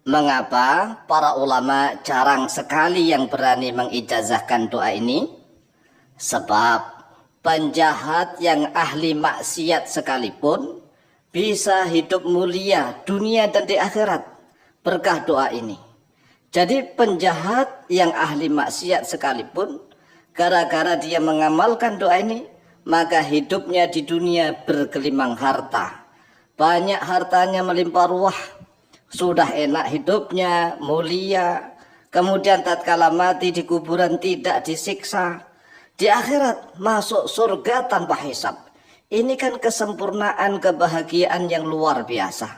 Mengapa para ulama jarang sekali yang berani mengijazahkan doa ini? Sebab penjahat yang ahli maksiat sekalipun bisa hidup mulia dunia dan di akhirat berkah doa ini. Jadi penjahat yang ahli maksiat sekalipun gara-gara dia mengamalkan doa ini, maka hidupnya di dunia bergelimang harta. Banyak hartanya melimpah ruah. Sudah enak hidupnya, mulia. Kemudian tatkala mati di kuburan tidak disiksa. Di akhirat masuk surga tanpa hisab. Ini kan kesempurnaan kebahagiaan yang luar biasa.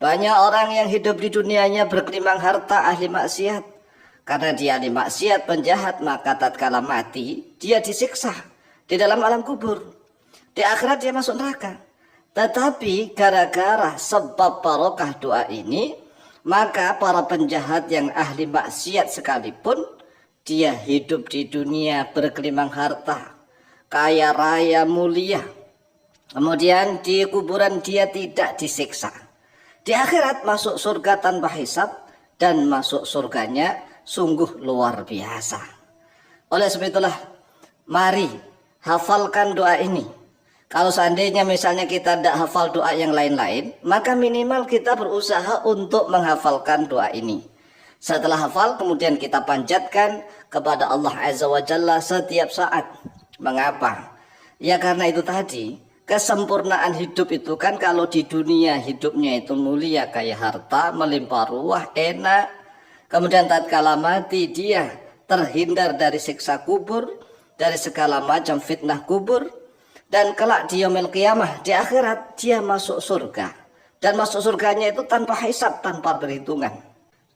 Banyak orang yang hidup di dunianya bergelimang harta ahli maksiat. Karena dia ahli maksiat, penjahat, maka tatkala mati dia disiksa di dalam alam kubur. Di akhirat dia masuk neraka. Tetapi gara-gara sebab barokah doa ini, maka para penjahat yang ahli maksiat sekalipun, dia hidup di dunia bergelimang harta, kaya raya mulia. Kemudian di kuburan dia tidak disiksa. Di akhirat masuk surga tanpa hisab, dan masuk surganya sungguh luar biasa. Oleh sebab itulah, mari hafalkan doa ini. Kalau seandainya misalnya kita tidak hafal doa yang lain-lain, maka minimal kita berusaha untuk menghafalkan doa ini. Setelah hafal, kemudian kita panjatkan kepada Allah Azza wa Jalla setiap saat. Mengapa? Ya karena itu tadi, kesempurnaan hidup itu kan kalau di dunia hidupnya itu mulia, kaya harta, melimpah ruah, enak. Kemudian tatkala mati dia terhindar dari siksa kubur, dari segala macam fitnah kubur. Dan kelak di yaumil qiyamah, di akhirat dia masuk surga. Dan masuk surganya itu tanpa hisab, tanpa perhitungan.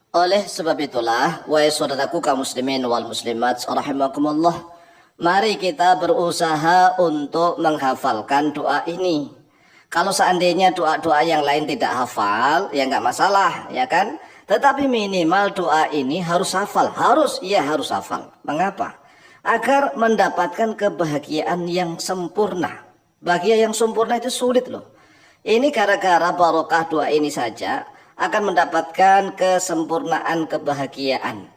Oleh sebab itulah, wahai saudaraku kaum muslimin wal muslimat rahimakumullah, mari kita berusaha untuk menghafalkan doa ini. Kalau seandainya doa-doa yang lain tidak hafal, ya nggak masalah, ya kan? Tetapi minimal doa ini harus hafal, harus hafal. Mengapa? Agar mendapatkan kebahagiaan yang sempurna. Bahagia yang sempurna itu sulit loh. Ini gara-gara barokah doa ini saja akan mendapatkan kesempurnaan kebahagiaan.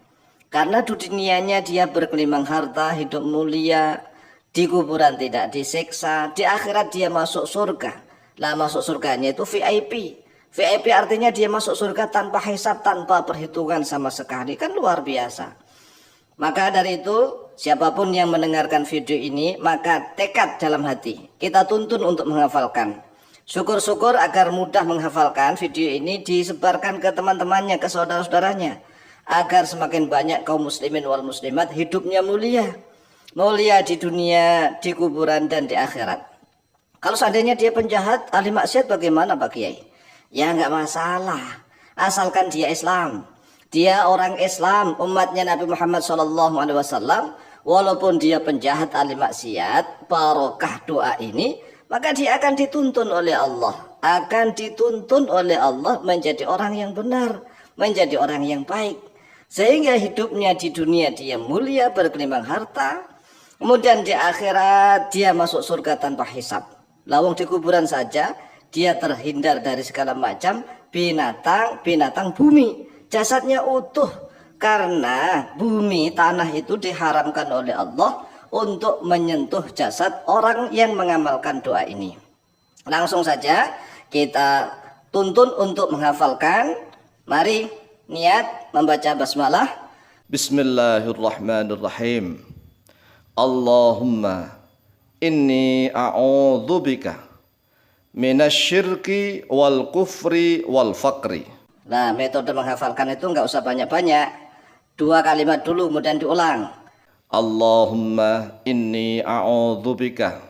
Karena di dunianya dia bergelimang harta, hidup mulia, di kuburan tidak disiksa, di akhirat dia masuk surga. Lah masuk surganya itu VIP. VIP artinya dia masuk surga tanpa hisab, tanpa perhitungan sama sekali. Kan luar biasa. Maka dari itu, siapapun yang mendengarkan video ini, maka tekad dalam hati. Kita tuntun untuk menghafalkan. Syukur-syukur agar mudah menghafalkan video ini disebarkan ke teman-temannya, ke saudara-saudaranya. Agar semakin banyak kaum muslimin wal muslimat hidupnya mulia. Mulia di dunia, di kuburan, dan di akhirat. Kalau seandainya dia penjahat, ahli maksiat bagaimana Pak Kiai? Ya nggak masalah. Asalkan dia Islam. Dia orang Islam, umatnya Nabi Muhammad SAW, walaupun dia penjahat ahli maksiat, barokah doa ini, maka dia akan dituntun oleh Allah. Akan dituntun oleh Allah menjadi orang yang benar, menjadi orang yang baik. Sehingga hidupnya di dunia dia mulia, bergelimang harta, kemudian di akhirat dia masuk surga tanpa hisab. Lawang di kuburan saja, dia terhindar dari segala macam binatang bumi. Jasadnya utuh karena bumi tanah itu diharamkan oleh Allah untuk menyentuh jasad orang yang mengamalkan doa ini. Langsung saja kita tuntun untuk menghafalkan. Mari niat membaca basmalah. Bismillahirrahmanirrahim. Allahumma inni a'udzubika minasyirki wal kufri wal faqri. Nah, metode menghafalkan itu nggak usah banyak-banyak. 2 kalimat dulu, kemudian diulang. Allahumma inni a'udzubika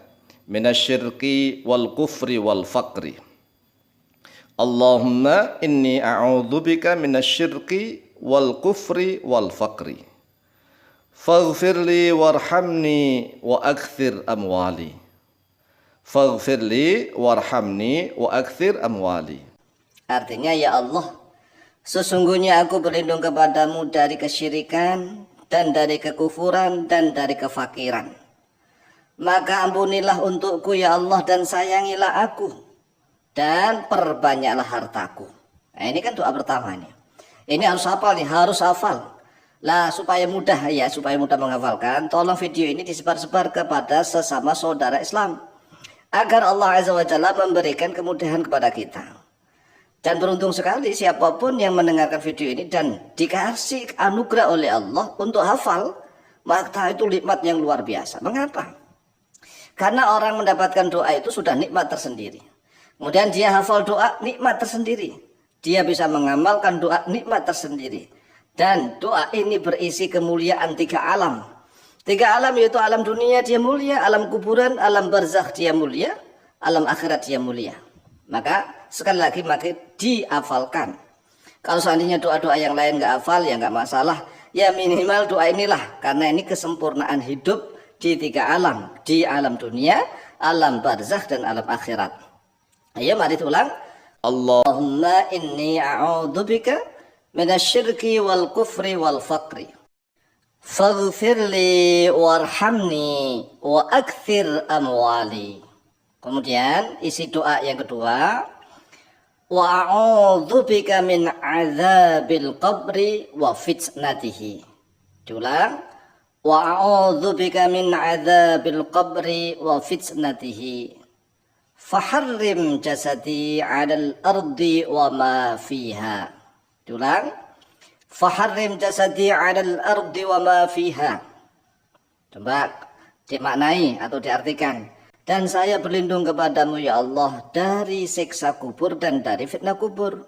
minasyirki wal kufri wal faqri. Allahumma inni a'udzubika minasyirki wal kufri wal faqri. Faghfirli warhamni wa akthir amwali. Faghfirli warhamni wa akthir amwali. Artinya, ya Allah, sesungguhnya aku berlindung kepadamu dari kesyirikan dan dari kekufuran dan dari kefakiran. Maka ampunilah untukku ya Allah dan sayangilah aku dan perbanyaklah hartaku. Nah, ini kan doa pertama nih. Ini harus hafal nih, harus hafal. Lah supaya mudah ya, supaya mudah menghafalkan, tolong video ini disebar-sebar kepada sesama saudara Islam. Agar Allah Azza wa Jalla memberikan kemudahan kepada kita. Dan beruntung sekali siapapun yang mendengarkan video ini dan dikasih anugerah oleh Allah untuk hafal, maka itu nikmat yang luar biasa. Mengapa? Karena orang mendapatkan doa itu sudah nikmat tersendiri. Kemudian dia hafal doa, nikmat tersendiri. Dia bisa mengamalkan doa, nikmat tersendiri. Dan doa ini berisi kemuliaan 3 alam. 3 alam yaitu alam dunia dia mulia, alam kuburan, alam barzakh dia mulia, alam akhirat dia mulia. Maka sekali lagi maka dihafalkan. Kalau seandainya doa-doa yang lain nggak hafal ya nggak masalah. Ya minimal doa inilah, karena ini kesempurnaan hidup di 3 alam, di alam dunia, alam barzakh dan alam akhirat. Ayo mari ulang. Allahumma inni a'udzubika minasyirki wal kufri wal faqri. Faghfirli warhamni wa akthir amwali. Kemudian isi doa yang kedua, wa a'udzubika min adzabil qabri wa fitnatihi. Diulang, wa a'udzubika min adzabil qabri wa fitnatihi. Faharrim jasadi 'alal ardi wa ma fiha. Diulang, faharrim jasadi 'alal ardi wa ma fiha. Coba dimaknai atau diartikan. Dan saya berlindung kepadamu ya Allah dari siksa kubur dan dari fitnah kubur.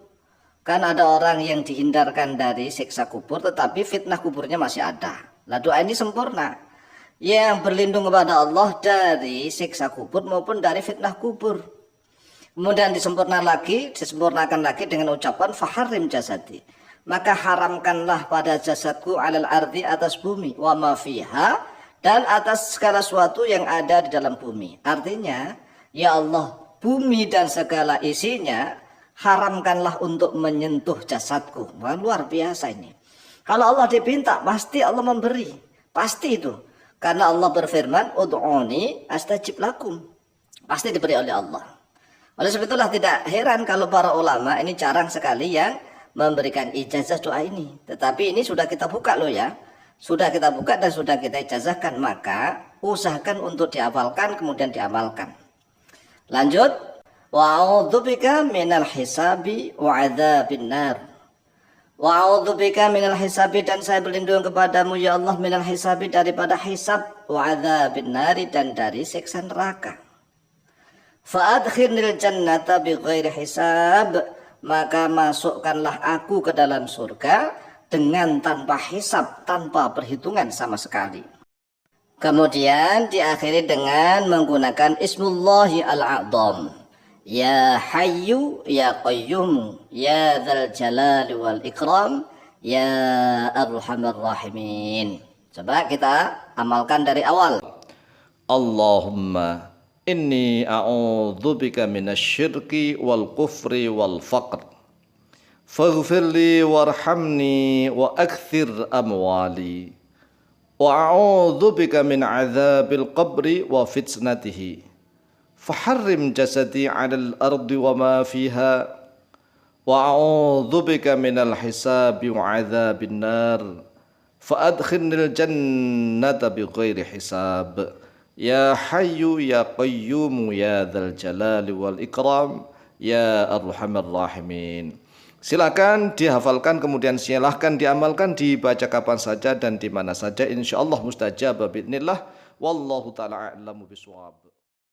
Kan ada orang yang dihindarkan dari siksa kubur tetapi fitnah kuburnya masih ada. Lah doa ini sempurna. Yang berlindung kepada Allah dari siksa kubur maupun dari fitnah kubur. Kemudian disempurnakan lagi dengan ucapan faharrim jasadi. Maka haramkanlah pada jasadku alal ardi atas bumi wa ma fiha, dan atas segala sesuatu yang ada di dalam bumi. Artinya, ya Allah, bumi dan segala isinya haramkanlah untuk menyentuh jasadku. Wah, luar biasa ini. Kalau Allah dipinta, pasti Allah memberi. Pasti itu. Karena Allah berfirman, ud'uni astajib lakum. Pasti diberi oleh Allah. Oleh sebab itulah tidak heran kalau para ulama ini jarang sekali yang memberikan ijazah doa ini. Tetapi ini sudah kita buka loh ya. Sudah kita buka dan sudah kita ijazahkan, maka usahakan untuk dihafalkan kemudian diamalkan. Lanjut, wa a'udzubika minal hisabi wa adzabin nar. Wa a'udzubika minal hisabi, dan saya berlindung kepadamu ya Allah minal hisabi, daripada hisab, wa adzabin nar, dan dari siksa neraka. Fa adkhilnil jannata bighairi hisab, maka masukkanlah aku ke dalam surga dengan tanpa hisab, tanpa perhitungan sama sekali. Kemudian diakhiri dengan menggunakan Ismullahi al-A'zam. Ya Hayyu ya Qayyum ya Dzal Jalali wal Ikram ya Arhamar Rahimin. Coba kita amalkan dari awal. Allahumma inni a'udzubika minasyirki wal kufri wal faqr. Faghfirli warhamni wa akthir amwali. Wa a'udzubika min adzabil qabri wa fitnatihi. Faharrim jasadi 'alal ardi wa ma fiha. Wa a'udzubika minal hisabi wa adzabin nar. Fa adkhilnil jannata bighairi hisab. Ya Hayyu ya Qayyum ya Dzal Jalali wal Ikram ya Arhamar Rahimin. Silakan dihafalkan, kemudian silahkan diamalkan, dibaca kapan saja dan di mana saja, insyaallah mustajab biidznillah. Wallahu taala a'lamu bishawab.